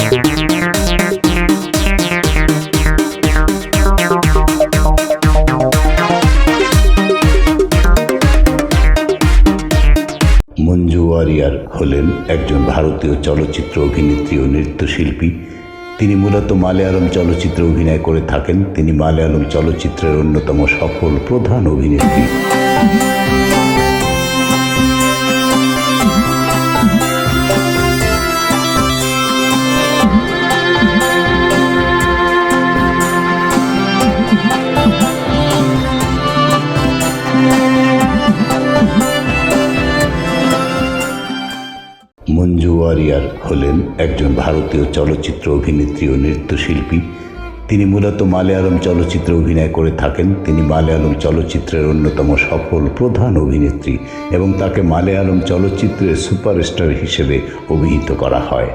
Manju warrior হলেন একজন ভারতীয় চলচ্চিত্র অভিনেত্রী ও নৃত্যশিল্পী। তিনি মূলত মালয়ালম চলচ্চিত্রে অভিনয় করে থাকেন। তিনি মালয়ালম চলচ্চিত্রের অন্যতম সফল প্রধান অভিনেত্রী। মঞ্জু ওয়ারিয়ার হলেন একজন ভারতীয় চলচ্চিত্র অভিনেত্রী ও নৃত্যশিল্পী। তিনি মূলত মালয়ালম চলচ্চিত্রে অভিনয় করে থাকেন। তিনি মালয়ালম চলচ্চিত্রের অন্যতম সফল প্রধান অভিনেত্রী এবং তাকে মালয়ালম চলচ্চিত্রের সুপারস্টার হিসেবে অভিহিত করা হয়।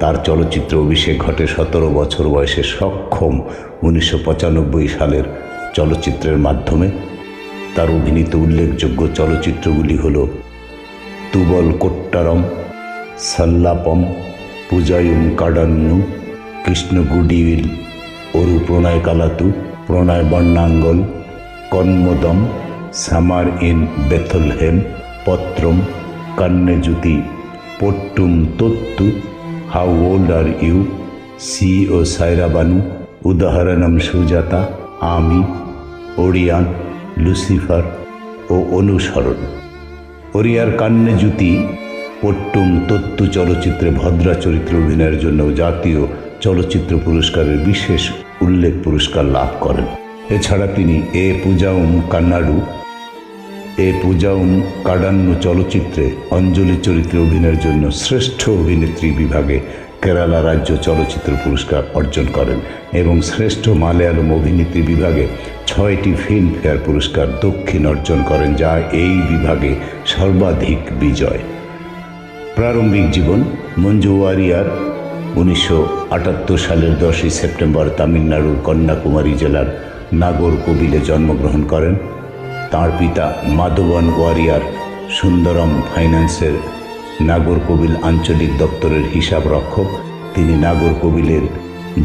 তার চলচ্চিত্র অভিষেক ঘটে 17 বছর বয়সে সক্ষম 1995 সালের চলচ্চিত্রের মাধ্যমে। তার অভিনীত উল্লেখযোগ্য চলচ্চিত্রগুলি হল তুবল কোট্টারম, সাল্লাপম, পূজায়ুম কাডান্নু, কৃষ্ণগুডিউল, অরু প্রণয় কালাতু, Pranaya Varnangal, Kanmadam, summer in Bethlehem, Pathram, Kannezhuthi, Pottum Thottu, how old are you, C O Sairabanu, Udaharanam Sujatha, Aami, Odiyan, Lucifer ও অনুসরণ। ওরিয়ার কান্নেজুতি পট্টুম তোত্তু চলচ্চিত্রে ভদ্রা চরিত্রে অভিনয়ের জন্য জাতীয় চলচ্চিত্র পুরস্কারের বিশেষ উল্লেখ পুরস্কার লাভ করেন। এছাড়া তিনি এ পূজাউম কাডান্নু চলচ্চিত্রে অঞ্জলি চরিত্রে অভিনয়ের জন্য শ্রেষ্ঠ অভিনেত্রী বিভাগে কেরালা রাজ্য চলচ্চিত্র পুরস্কার অর্জন করেন এবং শ্রেষ্ঠ মালয়ালম অভিনেত্রী বিভাগে 6টি ফিল্মফেয়ার পুরস্কার দক্ষিণ অর্জন করেন, যা এই বিভাগে সর্বাধিক বিজয়। প্রারম্ভিক জীবন। মঞ্জু ওয়ারিয়ার 1978 সালের 10ই সেপ্টেম্বর তামিলনাড়ুর কন্যাকুমারী জেলার নাগরকোবিলে জন্মগ্রহণ করেন। তাঁর পিতা মাধবন ওয়ারিয়ার সুন্দরম ফাইন্যান্সের নাগরকোবিল আঞ্চলিক দপ্তরের হিসাব রক্ষক। তিনি নাগরকোবিলের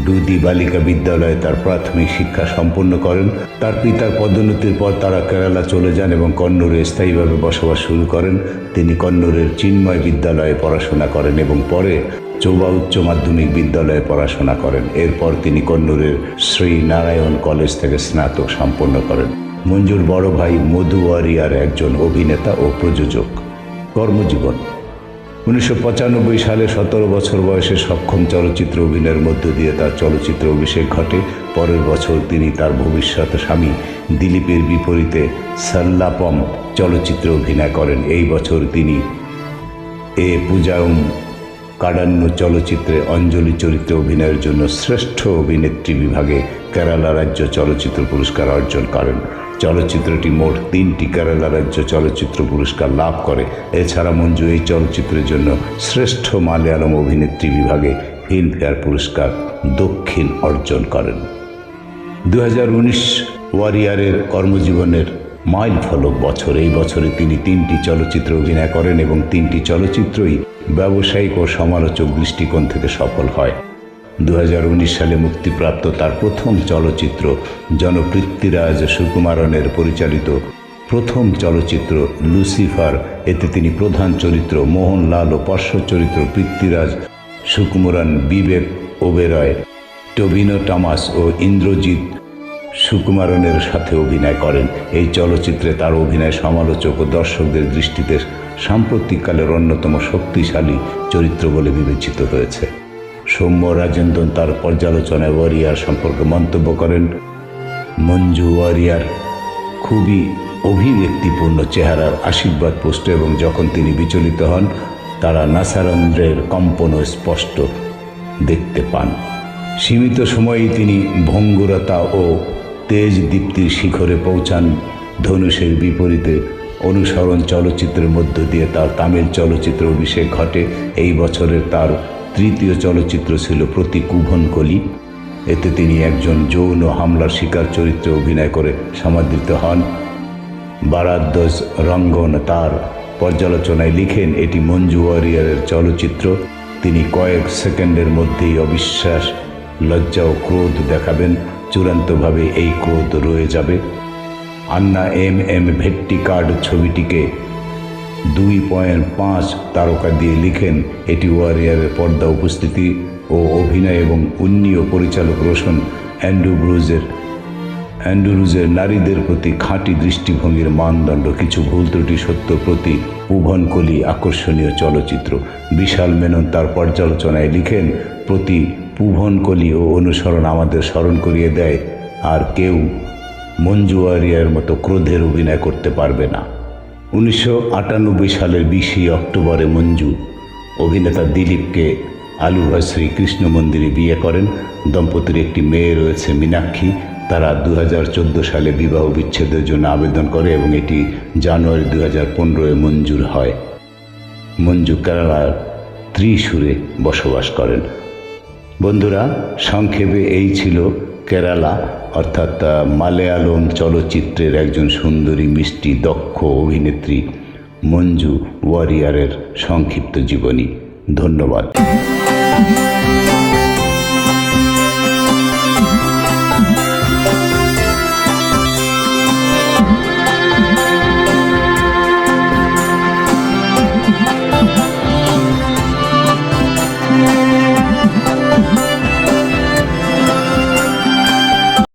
ডুদি বালিকা বিদ্যালয়ে তার প্রাথমিক শিক্ষা সম্পন্ন করেন। তার পিতার পদোন্নতির পর তারা কেরালা চলে যান এবং কন্নুরে স্থায়ীভাবে বসবাস শুরু করেন। তিনি কন্নুরের চিন্ময় বিদ্যালয়ে পড়াশোনা করেন এবং পরে চৌবা উচ্চ মাধ্যমিক বিদ্যালয়ে পড়াশোনা করেন। এরপর তিনি কন্নুরের শ্রী নারায়ণ কলেজ থেকে স্নাতক সম্পন্ন করেন। মঞ্জুর বড় ভাই মধু ওয়ারিয়ার একজন অভিনেতা ও প্রযোজক। কর্মজীবন। 1995 সালে 17 বছর বয়সে সক্ষম চলচ্চিত্র অভিনয়ের মধ্য দিয়ে তার চলচ্চিত্র অভিষেক ঘটে। পরের বছর তিনি তার ভবিষ্যৎ স্বামী দিলীপের বিপরীতে সাল্লাপম চলচ্চিত্রে অভিনয় করেন। এই বছর তিনি এ পূজাউম কাডান্নু চলচ্চিত্রে অঞ্জলি চরিত্রে অভিনয়ের জন্য শ্রেষ্ঠ অভিনেত্রী বিভাগে কেরালা রাজ্য চলচ্চিত্র পুরস্কার অর্জন করেন। চলচ্চিত্রটি মোট 3টি কেরালা রাজ্য চলচ্চিত্র পুরস্কার লাভ করে। এছাড়া মঞ্জু এই চলচ্চিত্রের জন্য শ্রেষ্ঠ মালয়ালম অভিনেত্রী বিভাগে ফিল্মফেয়ার পুরস্কার দক্ষিণ অর্জন করেন। 2019 ওয়ারিয়ারের কর্মজীবনের মাইল ফলক বছর। এই বছরে তিনি 3টি চলচ্চিত্রে অভিনয় করেন এবং 3টি চলচ্চিত্রই ব্যবসায়িক ও সমালোচক দৃষ্টিকোণ থেকে সফল হয়। 2019 সালে মুক্তিপ্রাপ্ত তার প্রথম চলচ্চিত্র জনপৃথ্বীরাজ সুকুমারনের পরিচালিত প্রথম চলচ্চিত্র লুসিফার, এতে তিনি প্রধান চরিত্র মোহনলাল ও পার্শ্ব চরিত্র পৃথ্বীরাজ সুকুমারন, বিবেক ওবেরয়, টবিনো টমাস ও ইন্দ্রজিৎ সুকুমারনের সাথে অভিনয় করেন। এই চলচ্চিত্রে তার অভিনয় সমালোচক ও দর্শকদের দৃষ্টিতে সাম্প্রতিককালের অন্যতম শক্তিশালী চরিত্র বলে বিবেচিত হয়েছে। সৌম্য রাজেন্দ্রন তার পর্যালোচনায় ওয়ারিয়ার সম্পর্কে মন্তব্য করেন, মঞ্জু ওয়ারিয়ার খুবই অভিব্যক্তিপূর্ণ চেহারার, আশীর্বাদপুষ্ট এবং যখন তিনি বিচলিত হন তারা নাসারন্দ্রের কম্পনও স্পষ্ট দেখতে পান। সীমিত সময়েই তিনি ভঙ্গুরতা ও তেজ দীপ্তির শিখরে পৌঁছান। ধনুষের বিপরীতে অনুসরণ চলচ্চিত্রের মধ্য দিয়ে তার তামিল চলচ্চিত্র অভিষেক ঘটে। এই বছরের তার তৃতীয় চলচ্চিত্র ছিল প্রতিকুভনকলি। এতে তিনি একজন যৌন হামলার শিকার চরিত্রে অভিনয় করে সমাদৃত হন। বারাদ্দজ রঙ্গন তার পর্যালোচনায় লিখেন, এটি মঞ্জু ওয়ারিয়ারের চলচ্চিত্র তিনি কয়েক সেকেন্ডের মধ্যেই অবিশ্বাস, লজ্জা ও ক্রোধ দেখাবেন। চূড়ান্তভাবে এই ক্রোধ রয়ে যাবে। আন্না এম ভেট্টিকার্ড ছবিটিকে 2.5 তারকা দিয়ে লিখেন, এটি ওয়ারিয়ারের পর্দা উপস্থিতি ও অভিনয় এবং উন্নীয় পরিচালক রোশন অ্যান্ড্রুজের নারীদের প্রতি খাঁটি দৃষ্টিভঙ্গির মানদণ্ড। কিছু ভুল ত্রুটি সত্য প্রতি পুভনকলি আকর্ষণীয় চলচ্চিত্র। বিশাল মেনন তার পর্যালোচনায় লিখেন, প্রতি পুভনকলি ও অনুসরণ আমাদের স্মরণ করিয়ে দেয় আর কেউ মঞ্জু ওয়ারিয়ার মতো ক্রোধের অভিনয় করতে পারবে না। 1998 সালের 20 অক্টোবরে মঞ্জু অভিনেতা দিলীপকে আলুভাশ্রী কৃষ্ণ মন্দিরে বিয়ে করেন। দম্পতির একটি মেয়ে রয়েছে, মীনাক্ষী। তারা 2014 সালে বিবাহ বিচ্ছেদের জন্য আবেদন করে এবং এটি জানুয়ারি 2015 মঞ্জুর হয়। মঞ্জু কেরালার ত্রিশূরে বসবাস করেন। বন্ধুরা, সংক্ষেপে এই ছিল কেরালা অর্থাৎ মালয়ালম চলচ্চিত্রের একজন সুন্দরী, মিষ্টি, দক্ষ অভিনেত্রী মঞ্জু ওয়ারিয়ারের সংক্ষিপ্ত জীবনী। ধন্যবাদ।